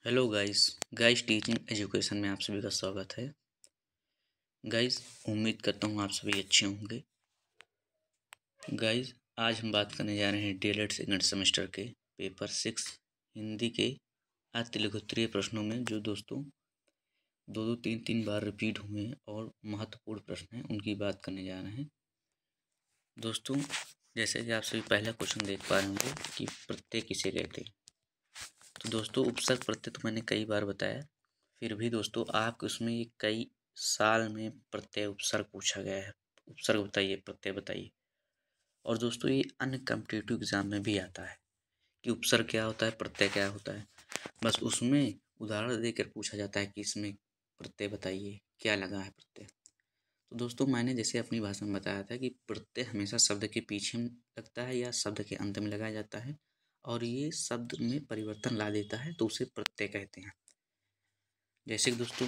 Hello guys teaching education में आप सभी का स्वागत है। गाइस उम्मीद करता हूँ आप सभी अच्छे होंगे। गाइस आज हम बात करने जा रहे हैं डीएलएड सेकंड सेमेस्टर के पेपर 6 हिंदी के अतिलघुत्तरीय प्रश्नों में जो दोस्तों दो तीन बार रिपीट हुए हैं और महत्वपूर्ण प्रश्न हैं, उनकी बात करने जा रहे हैं। दोस्तों जैसे कि आप सभी पहला क्वेश्चन देख पा रहे होंगे कि प्रत्यय किसे कहते हैं। तो दोस्तों उपसर्ग प्रत्यय तो मैंने कई बार बताया, फिर भी दोस्तों आपके उसमें ये कई साल में प्रत्यय उपसर्ग पूछा गया है। उपसर्ग बताइए, प्रत्यय बताइए। और दोस्तों ये अन्य कॉम्पिटिटिव एग्जाम में भी आता है कि उपसर्ग क्या होता है, प्रत्यय क्या होता है। बस उसमें उदाहरण देकर पूछा जाता है कि इसमें प्रत्यय बताइए क्या लगा है प्रत्यय। तो दोस्तों मैंने जैसे अपनी भाषा में बताया था कि प्रत्यय हमेशा शब्द के पीछे लगता है या शब्द के अंत में लगाया जाता है और ये शब्द में परिवर्तन ला देता है, तो उसे प्रत्यय कहते हैं। जैसे कि दोस्तों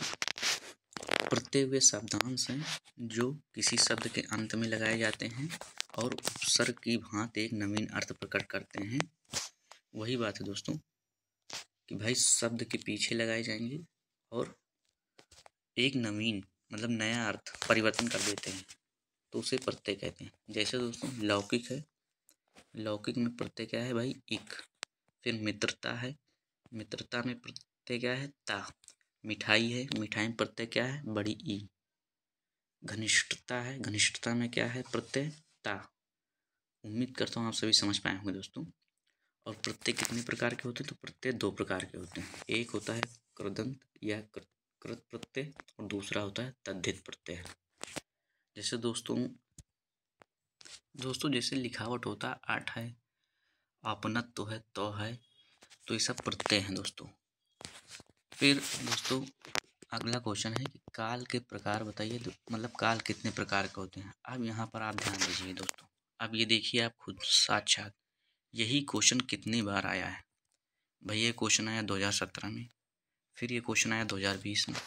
प्रत्यय वे शब्दांश हैं जो किसी शब्द के अंत में लगाए जाते हैं और उपसर्ग की भांति एक नवीन अर्थ प्रकट करते हैं। वही बात है दोस्तों कि भाई शब्द के पीछे लगाए जाएंगे और एक नवीन मतलब नया अर्थ परिवर्तन कर देते हैं, तो उसे प्रत्यय कहते हैं। जैसे दोस्तों लौकिक है, लौकिक में प्रत्यय क्या है भाई, इक। फिर मित्रता है, मित्रता में प्रत्यय क्या है, ता। मिठाई है, मिठाई में प्रत्यय क्या है, बड़ी ई। घनिष्ठता है, घनिष्ठता में क्या है प्रत्यय, ता। उम्मीद करता हूँ आप सभी समझ पाए होंगे दोस्तों। और प्रत्यय कितने प्रकार के होते हैं, तो प्रत्यय दो प्रकार के होते हैं। एक होता है कृदंत या कृत प्रत्यय और दूसरा होता है तद्धित प्रत्यय। जैसे दोस्तों जैसे लिखावट होता है आठ है, आपनत्व है, तो है, तो ये सब प्रत्यय हैं दोस्तों। फिर दोस्तों अगला क्वेश्चन है कि काल के प्रकार बताइए, मतलब काल कितने प्रकार के होते हैं। अब यहाँ पर आप ध्यान दीजिए दोस्तों, अब ये देखिए आप खुद साक्षात यही क्वेश्चन कितनी बार आया है। भाई ये क्वेश्चन आया 2017 में, फिर ये क्वेश्चन आया 2020 में,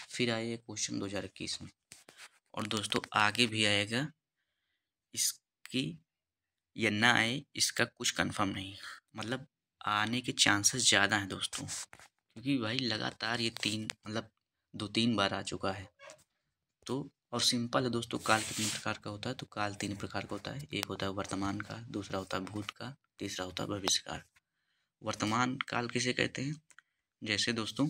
फिर आया ये क्वेश्चन 2021 में, और दोस्तों आगे भी आएगा। इसकी या ना आए इसका कुछ कंफर्म नहीं, मतलब आने के चांसेस ज़्यादा हैं दोस्तों, क्योंकि भाई लगातार ये मतलब 2-3 बार आ चुका है। तो और सिंपल है दोस्तों, काल कितने प्रकार का होता है, तो काल 3 प्रकार का होता है। एक होता है वर्तमान काल, दूसरा होता है भूत काल, तीसरा होता है भविष्य काल। वर्तमान काल किसे कहते हैं, जैसे दोस्तों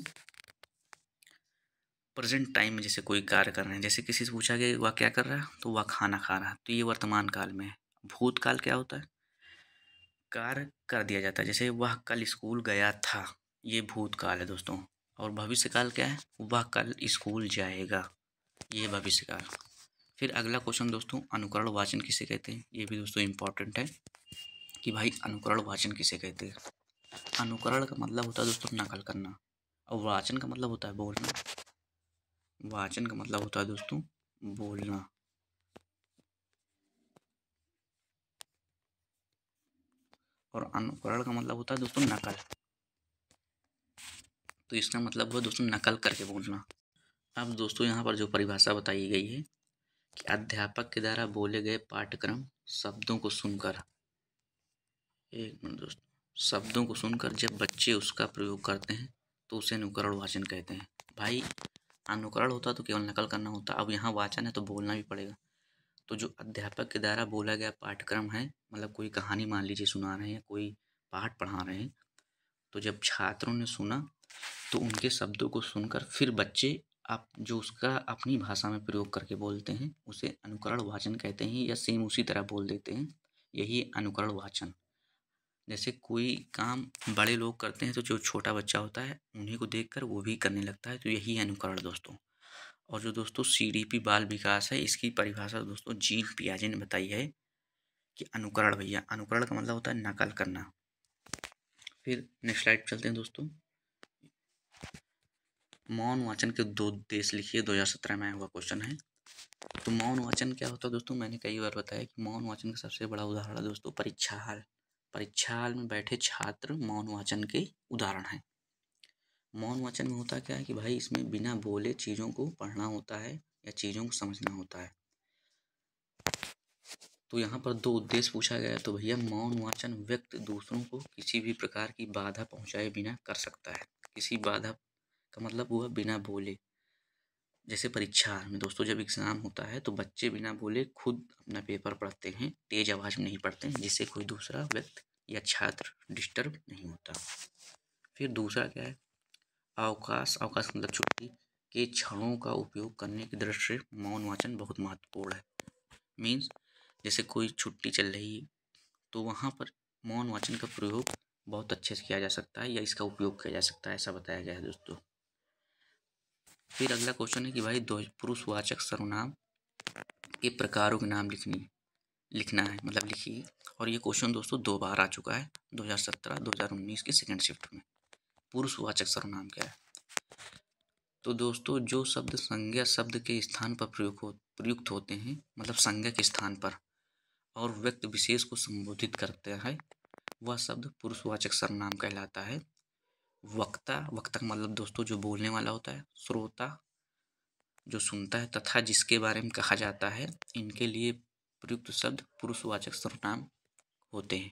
प्रेजेंट टाइम में जैसे कोई कार्य कर रहे हैं, जैसे किसी से पूछा गया वह क्या कर रहा है, तो वह खाना खा रहा है, तो ये वर्तमान काल में है। भूत काल क्या होता है, कार्य कर दिया जाता है, जैसे वह कल स्कूल गया था, ये भूत काल है दोस्तों। और भविष्य काल क्या है, वह कल स्कूल जाएगा, ये भविष्य काल। फिर अगला क्वेश्चन दोस्तों, अनुकरण वाचन किसे कहते हैं। ये भी दोस्तों इम्पोर्टेंट है कि भाई अनुकरण वाचन किसे कहते हैं। अनुकरण का मतलब होता है दोस्तों नकल करना, और वाचन का मतलब होता है बोलना। वाचन का मतलब होता है दोस्तों बोलना, और अनुकरण का मतलब होता है दोस्तों नकल। तो इसका मतलब हुआ दोस्तों नकल करके बोलना। अब दोस्तों यहाँ पर जो परिभाषा बताई गई है कि अध्यापक के द्वारा बोले गए पाठ्यक्रम शब्दों को सुनकर, एक मिनट दोस्तों, शब्दों को सुनकर जब बच्चे उसका प्रयोग करते हैं तो उसे अनुकरण वाचन कहते हैं। भाई अनुकरण होता तो केवल नकल करना होता, अब यहाँ वाचन है तो बोलना भी पड़ेगा। तो जो अध्यापक के द्वारा बोला गया पाठ्यक्रम है, मतलब कोई कहानी मान लीजिए सुना रहे हैं या कोई पाठ पढ़ा रहे हैं, तो जब छात्रों ने सुना तो उनके शब्दों को सुनकर फिर बच्चे आप जो उसका अपनी भाषा में प्रयोग करके बोलते हैं उसे अनुकरण वाचन कहते हैं, या सेम उसी तरह बोल देते हैं, यही अनुकरण वाचन। जैसे कोई काम बड़े लोग करते हैं तो जो छोटा बच्चा होता है उन्हीं को देखकर वो भी करने लगता है, तो यही है अनुकरण दोस्तों। और जो दोस्तों सीडीपी बाल विकास है, इसकी परिभाषा दोस्तों जीन पियाजे ने बताई है कि अनुकरण, भैया अनुकरण का मतलब होता है नकल करना। फिर नेक्स्ट स्लाइड चलते हैं दोस्तों। मौन वाचन के दो उद्देश्य लिखिए, 2017 में आया हुआ क्वेश्चन है। तो मौन वाचन क्या होता है दोस्तों, मैंने कई बार बताया कि मौन वाचन का सबसे बड़ा उदाहरण है दोस्तों परीक्षा हाल। परीक्षा हाल में बैठे छात्र मौन वाचन के उदाहरण हैं। मौन वाचन में होता क्या है कि भाई इसमें बिना बोले चीज़ों को पढ़ना होता है या चीज़ों को समझना होता है। तो यहाँ पर दो उद्देश्य पूछा गया है, तो भैया मौन वाचन व्यक्ति दूसरों को किसी भी प्रकार की बाधा पहुँचाए बिना कर सकता है। किसी बाधा का मतलब हुआ बिना बोले। जैसे परीक्षा में दोस्तों जब एग्ज़ाम होता है तो बच्चे बिना बोले खुद अपना पेपर पढ़ते हैं, तेज़ आवाज़ में नहीं पढ़ते हैं, जिससे कोई दूसरा व्यक्ति या छात्र डिस्टर्ब नहीं होता। फिर दूसरा क्या है, अवकाश मतलब छुट्टी के क्षणों का उपयोग करने की दृष्टि से मौन वाचन बहुत महत्वपूर्ण है। मीन्स जैसे कोई छुट्टी चल रही है तो वहाँ पर मौन वाचन का प्रयोग बहुत अच्छे से किया जा सकता है या इसका उपयोग किया जा सकता है, ऐसा बताया गया है दोस्तों। फिर अगला क्वेश्चन है कि भाई दो पुरुषवाचक सर्वनाम के प्रकारों के नाम लिखना है, मतलब लिखिए। और ये क्वेश्चन दोस्तों 2 बार आ चुका है, 2017 2019 की सेकंड शिफ्ट में। पुरुषवाचक सर्वनाम क्या है? तो दोस्तों जो शब्द संज्ञा शब्द के स्थान पर प्रयुक्त होते हैं, मतलब संज्ञा के स्थान पर, और व्यक्ति विशेष को संबोधित करते हैं, वह शब्द पुरुषवाचक सर्वनाम कहलाता है। वक्ता का मतलब दोस्तों जो बोलने वाला होता है, श्रोता जो सुनता है, तथा जिसके बारे में कहा जाता है, इनके लिए प्रयुक्त शब्द पुरुषवाचक सर्वनाम होते हैं।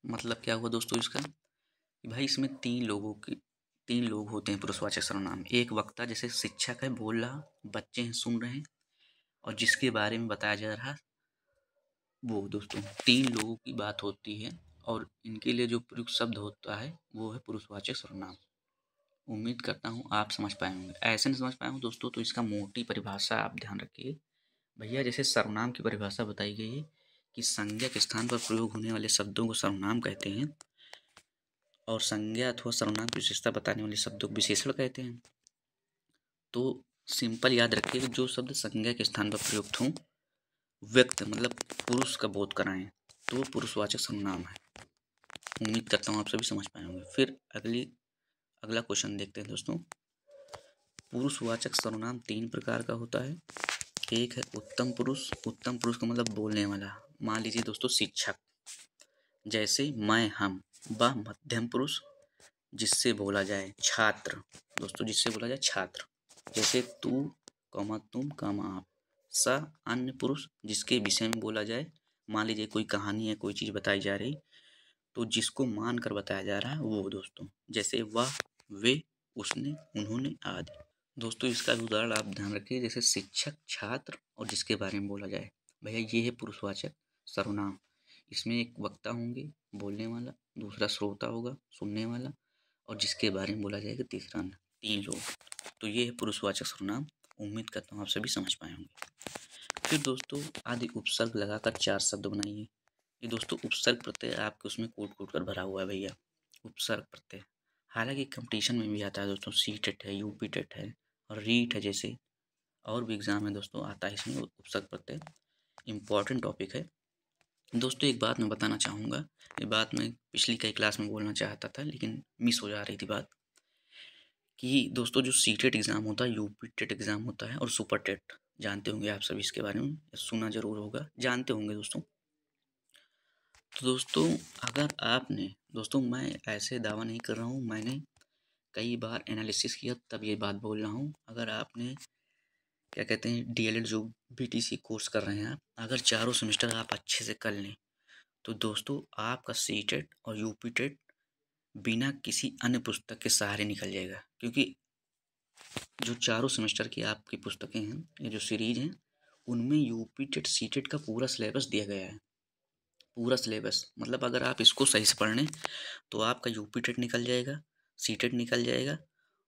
मतलब क्या हुआ दोस्तों इसका, भाई इसमें 3 लोग होते हैं पुरुषवाचक सर्वनाम। एक वक्ता, जैसे शिक्षक है बोल रहा, बच्चे हैं सुन रहे हैं, और जिसके बारे में बताया जा रहा, वो दोस्तों 3 लोगों की बात होती है, और इनके लिए जो प्रयुक्त शब्द होता है वो है पुरुषवाचक सर्वनाम। उम्मीद करता हूँ आप समझ पाए होंगे। ऐसे नहीं समझ पाए हो दोस्तों तो इसका मोटी परिभाषा आप ध्यान रखिए भैया। जैसे सर्वनाम की परिभाषा बताई गई है कि संज्ञा के स्थान पर प्रयोग होने वाले शब्दों को सर्वनाम कहते हैं, और संज्ञा अथवा सर्वनाम की विशेषता बताने वाले शब्दों को विशेषण कहते हैं। तो सिंपल याद रखिए कि जो शब्द संज्ञा के स्थान पर प्रयुक्त हों, व्यक्ति मतलब पुरुष का बोध कराएं, तो वो पुरुषवाचक सर्वनाम है। उम्मीद करता हूँ आप सभी समझ पाए होंगे। फिर अगला क्वेश्चन देखते हैं दोस्तों। पुरुषवाचक सर्वनाम 3 प्रकार का होता है। एक है उत्तम पुरुष का मतलब बोलने वाला। मान लीजिए दोस्तों शिक्षक, जैसे मैं, हम। व मध्यम पुरुष, जिससे बोला जाए। छात्र दोस्तों, जिससे बोला जाए छात्र, जैसे तू, तुम, आप। स अन्य पुरुष, जिसके विषय में बोला जाए। मान लीजिए कोई कहानी है, कोई चीज़ बताई जा रही, तो जिसको मान कर बताया जा रहा है वो दोस्तों, जैसे वह, वे, उसने, उन्होंने आदि। दोस्तों इसका भी उदाहरण आप ध्यान रखिए, जैसे शिक्षक, छात्र और जिसके बारे में बोला जाए। भैया ये है पुरुषवाचक सर्वनाम। इसमें एक वक्ता होंगे बोलने वाला, दूसरा श्रोता होगा सुनने वाला, और जिसके बारे में बोला जाएगा तीसरा 3 लोग। तो ये है पुरुषवाचक सर्वनाम। उम्मीद करता हूँ आप सभी समझ पाए होंगे। फिर दोस्तों आदि उपसर्ग लगाकर 4 शब्द बनाइए। ये दोस्तों उपसर्ग प्रत्यय आपके उसमें कूट कर भरा हुआ है भैया, उपसर्ग प्रत्यय। हालांकि कंपटीशन में भी आता है दोस्तों, सी टेट है, यूपी टेट है, और रीट है, जैसे और भी एग्जाम है दोस्तों, आता है इसमें उपसर्ग प्रत्यय। इम्पॉर्टेंट टॉपिक है दोस्तों। एक बात मैं बताना चाहूँगा, ये बात मैं पिछली कई क्लास में बोलना चाहता था लेकिन मिस हो जा रही थी बात, कि दोस्तों जो सी टेट एग्ज़ाम होता है, यूपी टेट एग्ज़ाम होता है, और सुपर टेट, जानते होंगे आप सभी इसके बारे में, सुना जरूर होगा, जानते होंगे दोस्तों। तो दोस्तों अगर आपने, दोस्तों मैं ऐसे दावा नहीं कर रहा हूँ, मैंने कई बार एनालिसिस किया तब ये बात बोल रहा हूँ। अगर आपने क्या कहते हैं डीएलएड जो बीटीसी कोर्स कर रहे हैं आप, अगर चारों सेमेस्टर आप अच्छे से कर लें तो दोस्तों आपका सी टेट और यूपी टेट बिना किसी अन्य पुस्तक के सहारे निकल जाएगा। क्योंकि जो चारों सेमेस्टर की आपकी पुस्तकें हैं, ये जो सीरीज हैं, उनमें यूपी टेट सी टेट का पूरा सिलेबस दिया गया है। पूरा सिलेबस मतलब अगर आप इसको सही से पढ़ लें तो आपका यूपी टेट निकल जाएगा, सी टेट निकल जाएगा,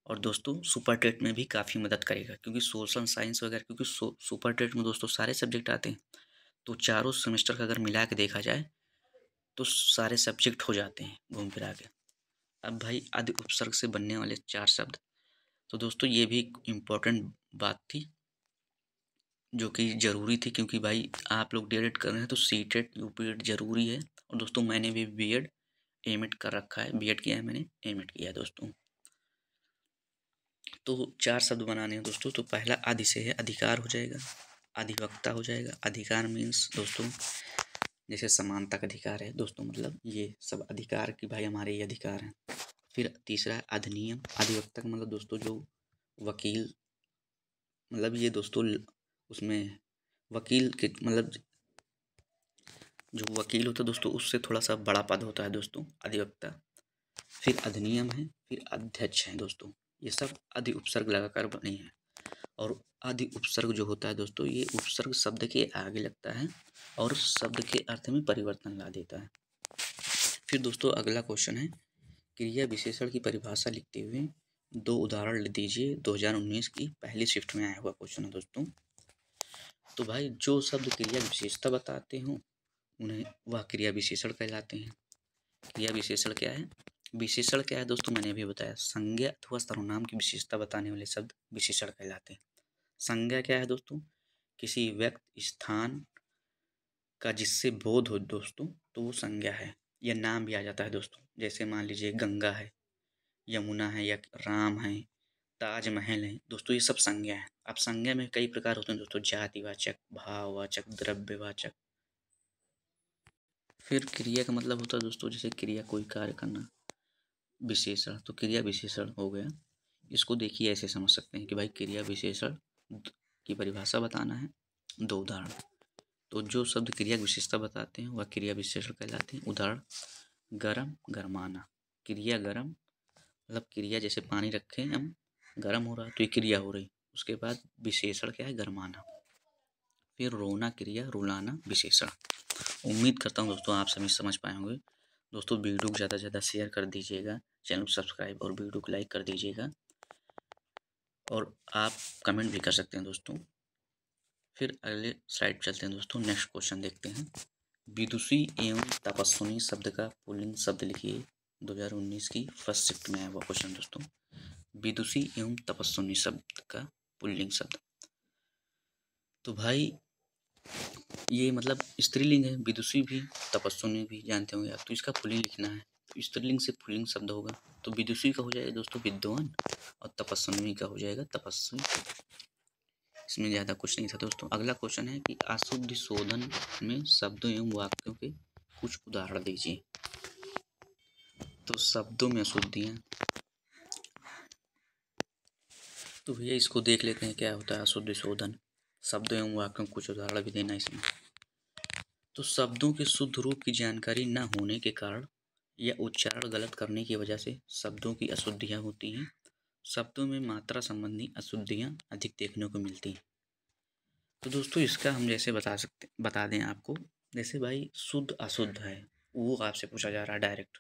और दोस्तों सुपर टेट में भी काफ़ी मदद करेगा। क्योंकि सोशल साइंस वगैरह, क्योंकि सुपर टेट में दोस्तों सारे सब्जेक्ट आते हैं, तो चारों सेमेस्टर का अगर मिला के देखा जाए तो सारे सब्जेक्ट हो जाते हैं घूम फिरा के। अब भाई आदि उपसर्ग से बनने वाले 4 शब्द, तो दोस्तों ये भी एक इम्पोर्टेंट बात थी जो कि ज़रूरी थी, क्योंकि भाई आप लोग डीएलएड कर रहे हैं तो सी टेट यूपी टेट ज़रूरी है। और दोस्तों मैंने भी बीएड एमएड कर रखा है, बीएड किया है मैंने, एमएड किया है दोस्तों। तो 4 शब्द बनाने हैं दोस्तों। तो पहला आदि से है, अधिकार हो जाएगा, अधिवक्ता हो जाएगा। अधिकार मीन्स दोस्तों जैसे समानता का अधिकार है दोस्तों, मतलब ये सब अधिकार कि भाई हमारे ये अधिकार हैं। फिर तीसरा है अधिनियम। अधिवक्ता का मतलब दोस्तों जो वकील, मतलब ये दोस्तों उसमें वकील के मतलब जो वकील होता है दोस्तों, उससे थोड़ा सा बड़ा पद होता है दोस्तों अधिवक्ता। फिर अधिनियम है, फिर अध्यक्ष है दोस्तों। ये सब अधि उपसर्ग लगाकर बने हैं। और अधि उपसर्ग जो होता है दोस्तों, ये उपसर्ग शब्द के आगे लगता है और शब्द के अर्थ में परिवर्तन ला देता है। फिर दोस्तों अगला क्वेश्चन है, क्रिया विशेषण की परिभाषा लिखते हुए 2 उदाहरण दीजिए। 2019 की पहली शिफ्ट में आया हुआ क्वेश्चन है दोस्तों। तो भाई जो शब्द क्रिया विशेषता बताते हो उन्हें वह क्रिया विशेषण कहलाते हैं। क्रिया विशेषण क्या है? विशेषण क्या है दोस्तों? मैंने अभी बताया, संज्ञा अथवा सर्वनाम की विशेषता बताने वाले शब्द विशेषण कहलाते हैं। संज्ञा क्या है दोस्तों? किसी व्यक्ति स्थान का जिससे बोध हो दोस्तों, तो वो संज्ञा है। या नाम भी आ जाता है दोस्तों, जैसे मान लीजिए गंगा है, यमुना है, या राम है, ताजमहल है दोस्तों, ये सब संज्ञा है। अब संज्ञा में कई प्रकार होते हैं दोस्तों, जातिवाचक, भाववाचक, द्रव्यवाचक। फिर क्रिया का मतलब होता है दोस्तों, जैसे क्रिया कोई कार्य करना, विशेषण, तो क्रिया विशेषण हो गया। इसको देखिए ऐसे समझ सकते हैं कि भाई क्रिया विशेषण की परिभाषा बताना है, 2 उदाहरण। तो जो शब्द क्रिया विशेषता बताते हैं वह क्रिया विशेषण कहलाते हैं। उदाहरण, गरम, गरमाना। क्रिया गरम मतलब क्रिया जैसे पानी रखे हम, गरम हो रहा है तो ये क्रिया हो रही। उसके बाद विशेषण क्या है? गरमाना। फिर रोना क्रिया, रुलाना विशेषण। उम्मीद करता हूँ दोस्तों आप सभी समझ पाए होंगे। दोस्तों वीडियो को ज़्यादा से ज़्यादा शेयर कर दीजिएगा, चैनल को सब्सक्राइब और वीडियो को लाइक कर दीजिएगा, और आप कमेंट भी कर सकते हैं दोस्तों। फिर अगले स्लाइड चलते हैं दोस्तों, नेक्स्ट क्वेश्चन देखते हैं। विदुषी एवं तपस्विनी शब्द का पुल्लिंग शब्द लिखिए। 2019 की फर्स्ट शिफ्ट में आया हुआ क्वेश्चन दोस्तों। विदुषी एवं तपस्विनी शब्द का पुल्लिंग शब्द। तो भाई ये मतलब स्त्रीलिंग है, विदुषी भी तपस्विनी भी जानते होंगे आप, तो इसका पुल्लिंग लिखना है। तो स्त्रीलिंग से पुल्लिंग शब्द होगा, तो विदुषी का हो जाएगा दोस्तों विद्वान, और तपस्विनी का हो जाएगा तपस्वी। इसमें ज़्यादा कुछ नहीं था दोस्तों। अगला क्वेश्चन है कि अशुद्ध शोधन में शब्दों एवं वाक्यों के कुछ उदाहरण दीजिए। तो शब्दों में अशुद्धियाँ, तो भैया इसको देख लेते हैं क्या होता है अशुद्ध शोधन। शब्दों एवं वाक्यों को कुछ उदाहरण भी देना इसमें। तो शब्दों के शुद्ध रूप की जानकारी न होने के कारण या उच्चारण गलत करने की वजह से शब्दों की अशुद्धियाँ होती हैं। शब्दों में मात्रा संबंधी अशुद्धियाँ अधिक देखने को मिलती हैं। तो दोस्तों इसका हम जैसे बता दें आपको, जैसे भाई शुद्ध अशुद्ध है वो आपसे पूछा जा रहा है डायरेक्ट।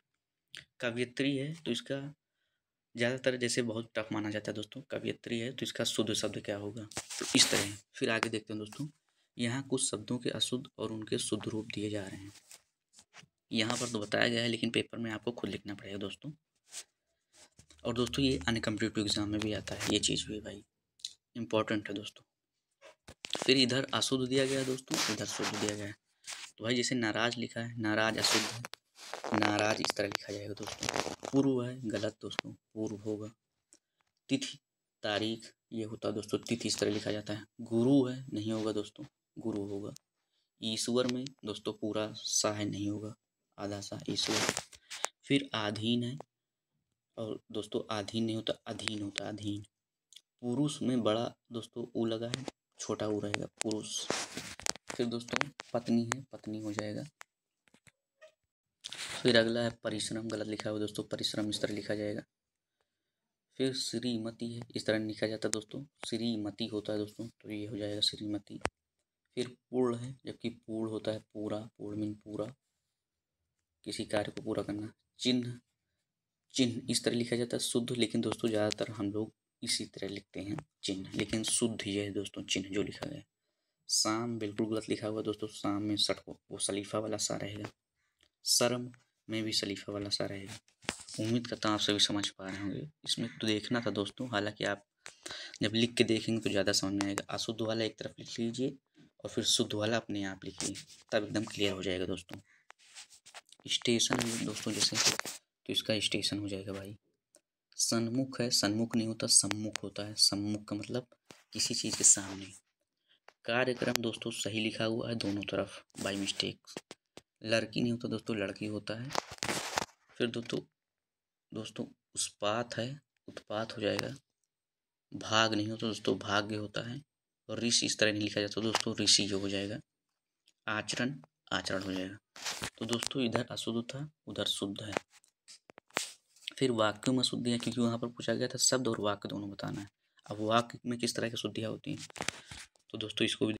कवयित्री है तो इसका ज़्यादातर जैसे बहुत टफ माना जाता है दोस्तों, कवयित्री है तो इसका शुद्ध शब्द क्या होगा, तो इस तरह। फिर आगे देखते हैं दोस्तों, यहाँ कुछ शब्दों के अशुद्ध और उनके शुद्ध रूप दिए जा रहे हैं। यहाँ पर तो बताया गया है लेकिन पेपर में आपको खुद लिखना पड़ेगा दोस्तों। और दोस्तों ये अनकम्पिटिटिव एग्जाम में भी आता है, ये चीज़ भी भाई इंपॉर्टेंट है दोस्तों। फिर इधर अशुद्ध दिया गया है दोस्तों, इधर शुद्ध दिया गया है। तो भाई जैसे नाराज लिखा है, नाराज अशुद्ध है, नाराज इस तरह लिखा जाएगा दोस्तों। पूर्व है, गलत दोस्तों, पूर्व होगा। तिथि, तारीख, ये होता है दोस्तों, तिथि इस तरह लिखा जाता है। गुरु है, नहीं होगा दोस्तों, गुरु होगा। ईश्वर में दोस्तों पूरा सा है, नहीं होगा, आधा सा ईश्वर। फिर आधीन है, और दोस्तों आधीन नहीं होता, अधीन होता, अधीन। पुरुष में बड़ा दोस्तों ऊ लगा है, छोटा ऊ रहेगा, पुरुष। फिर दोस्तों पत्नी है, पत्नी हो जाएगा। फिर अगला है परिश्रम, गलत लिखा हुआ दोस्तों, परिश्रम इस तरह लिखा जाएगा। फिर श्रीमती है, इस तरह लिखा जाता है दोस्तों, श्रीमती होता है दोस्तों, तो ये हो जाएगा श्रीमती। फिर पूर्ण है, जबकि पूर्ण होता है पूरा, पूर्ण मीन पूरा, किसी कार्य को पूरा करना। चिन्ह, चिन्ह इस तरह लिखा जाता है शुद्ध, लेकिन दोस्तों ज़्यादातर हम लोग इसी तरह लिखते हैं चिन्ह, लेकिन शुद्ध ये है दोस्तों चिन्ह जो लिखा गया है। शाम बिल्कुल गलत लिखा हुआ दोस्तों, शाम में सट वो सलीफा वाला सा रहेगा। शर्म में भी सलीफा वाला सा रहेगा। उम्मीद करता हूँ आप सभी समझ पा रहे होंगे। इसमें तो देखना था दोस्तों, हालांकि आप जब लिख के देखेंगे तो ज़्यादा समझ में आएगा। अशुद्ध वाला एक तरफ लिख लीजिए और फिर शुद्ध वाला अपने आप लिखिए, तब एकदम क्लियर हो जाएगा दोस्तों। स्टेशन है दोस्तों जैसे, तो इसका स्टेशन हो जाएगा भाई। सन्मुख है, सन्मुख नहीं होता, सम्मुख होता है। सम्मुख का मतलब किसी चीज़ के सामने। कार्यक्रम दोस्तों सही लिखा हुआ है दोनों तरफ बाई मिस्टेक। लड़की नहीं होता दोस्तों, लड़की होता है। फिर दोस्तों उत्पात है, उत्पात हो जाएगा। भाग नहीं होता दोस्तों, भाग्य होता है। और ऋषि इस तरह नहीं लिखा जाता दोस्तों, ऋषि जो हो जाएगा। आचरण, आचरण हो जाएगा। तो दोस्तों इधर अशुद्ध था, उधर शुद्ध है। फिर वाक्यों में शुद्धियाँ, क्योंकि वहाँ पर पूछा गया था शब्द और वाक्य दोनों बताना है। अब वाक्य में किस तरह की शुद्धियाँ होती हैं, तो दोस्तों इसको भी,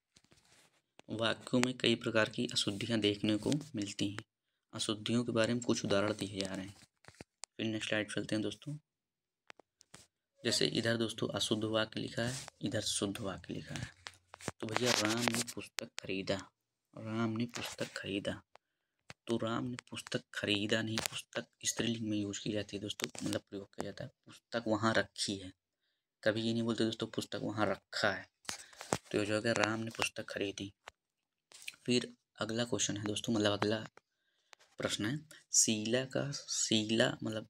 वाक्यों में कई प्रकार की अशुद्धियाँ देखने को मिलती हैं। अशुद्धियों के बारे में कुछ उदाहरण दिए जा रहे हैं। फिर नेक्स्ट स्लाइड चलते हैं दोस्तों। जैसे इधर दोस्तों अशुद्ध वाक्य लिखा है, इधर शुद्ध वाक्य लिखा है। तो भैया राम ने पुस्तक खरीदा, राम ने पुस्तक खरीदा। तो राम ने पुस्तक खरीदा नहीं, पुस्तक स्त्रीलिंग में यूज की जाती है दोस्तों, मतलब प्रयोग किया जाता है। पुस्तक वहाँ रखी है, कभी ये नहीं बोलते दोस्तों पुस्तक वहाँ रखा है। तो ये जो है राम ने पुस्तक खरीदी। फिर अगला क्वेश्चन है दोस्तों, मतलब अगला प्रश्न है, शीला का, शीला मतलब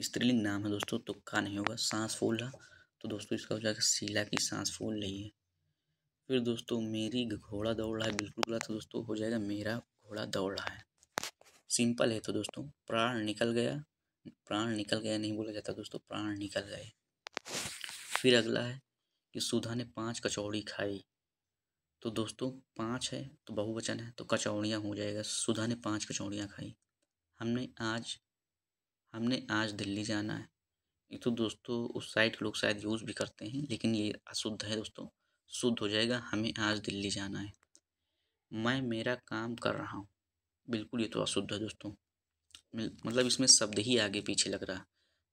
स्त्रीलिंग नाम है दोस्तों, तुक्का नहीं होगा, सांस फूल रहा, तो दोस्तों इसका हो जाएगा शीला की सांस फूल रही है। फिर दोस्तों मेरी घोड़ा दौड़ रहा है, बिल्कुल गलत, तो दोस्तों हो जाएगा मेरा घोड़ा दौड़ रहा है। सिंपल है तो दोस्तों, प्राण निकल गया, प्राण निकल गया नहीं बोला जाता दोस्तों, प्राण निकल गए। फिर अगला है कि सुधा ने 5 कचौड़ी खाई। तो दोस्तों 5 है तो बहुवचन है, तो कचौड़ियाँ हो जाएगा, सुधा ने 5 कचौड़ियाँ खाई। हमने आज दिल्ली जाना है। ये तो दोस्तों उस साइड के लोग शायद यूज़ भी करते हैं, लेकिन ये अशुद्ध है दोस्तों, शुद्ध हो जाएगा हमें आज दिल्ली जाना है। मैं मेरा काम कर रहा हूँ, बिल्कुल ये तो अशुद्ध है दोस्तों, मतलब इसमें शब्द ही आगे पीछे लग रहा,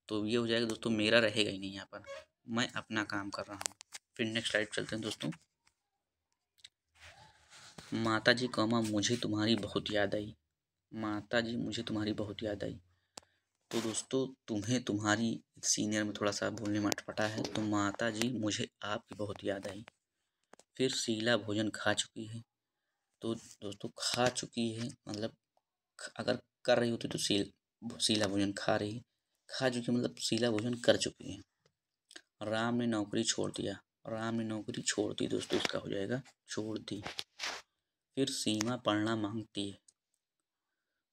तो ये हो जाएगा दोस्तों मेरा रहेगा ही नहीं यहाँ पर, मैं अपना काम कर रहा हूँ। फिर नेक्स्ट स्लाइड चलते हैं दोस्तों। माता जी कौमा मुझे तुम्हारी बहुत याद आई, माता जी मुझे तुम्हारी बहुत याद आई। तो दोस्तों तुम्हें तुम्हारी सीनियर में थोड़ा सा बोलने में अटपटा है, तो माता जी मुझे आपकी बहुत याद आई। फिर शीला भोजन खा चुकी है, तो दोस्तों खा चुकी है मतलब अगर कर रही होती तो शीला भोजन खा रही, खा चुकी मतलब शीला भोजन कर चुकी है। राम ने नौकरी छोड़ दिया, राम ने नौकरी छोड़ दी, दोस्तों इसका हो जाएगा छोड़ दी। फिर सीमा पढ़ना मांगती है,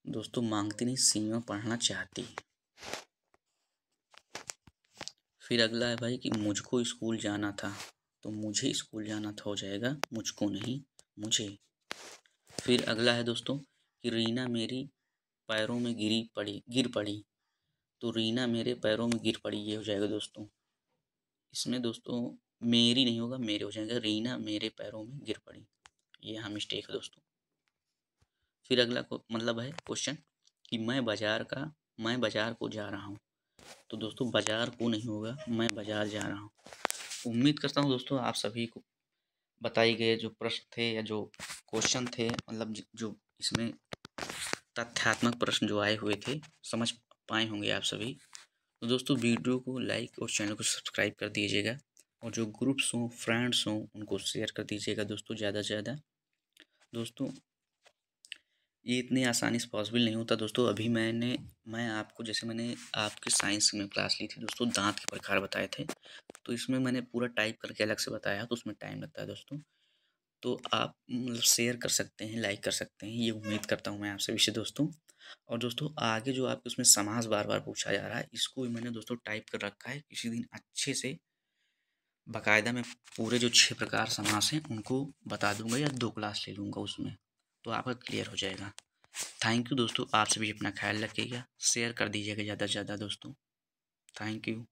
दोस्तों मांगती नहीं, सीमा पढ़ना चाहती है। फिर अगला है भाई कि मुझको स्कूल जाना था, तो मुझे स्कूल जाना था हो जाएगा मुझको नहीं मुझे। फिर अगला है दोस्तों कि रीना मेरी पैरों में गिर पड़ी, तो रीना मेरे पैरों में गिर पड़ी, ये हो जाएगा दोस्तों, इसमें दोस्तों मेरी नहीं होगा मेरे हो जाएगा, रीना मेरे पैरों में गिर पड़ी, ये यहाँ मिस्टेक है दोस्तों। फिर अगला को मतलब है क्वेश्चन कि मैं बाजार को जा रहा हूँ, तो दोस्तों बाजार को नहीं होगा, मैं बाजार जा रहा हूँ। उम्मीद करता हूँ दोस्तों आप सभी को बताए गए जो प्रश्न थे या जो क्वेश्चन थे, मतलब जो इसमें तथ्यात्मक प्रश्न जो आए हुए थे समझ पाए होंगे आप सभी। तो दोस्तों वीडियो को लाइक और चैनल को सब्सक्राइब कर दीजिएगा, और जो ग्रुप्स हों फ्रेंड्स हों उनको शेयर कर दीजिएगा दोस्तों ज़्यादा से ज़्यादा। दोस्तों ये इतनी आसानी से पॉसिबल नहीं होता दोस्तों। अभी मैं आपको, जैसे मैंने आपकी साइंस में क्लास ली थी दोस्तों, दांत के प्रकार बताए थे, तो इसमें मैंने पूरा टाइप करके अलग से बताया, तो उसमें टाइम लगता है दोस्तों। तो आप मतलब शेयर कर सकते हैं, लाइक कर सकते हैं, ये उम्मीद करता हूँ मैं आप सभी से दोस्तों। और दोस्तों आगे जो आपके उसमें समास बार बार पूछा जा रहा है, इसको भी मैंने दोस्तों टाइप कर रखा है, किसी दिन अच्छे से बाकायदा मैं पूरे जो 6 प्रकार समास हैं उनको बता दूंगा, या 2 क्लास ले लूँगा उसमें, तो आपका क्लियर हो जाएगा। थैंक यू दोस्तों, आप सभी अपना ख्याल रखिएगा, शेयर कर दीजिएगा ज़्यादा से ज़्यादा दोस्तों। Thank you.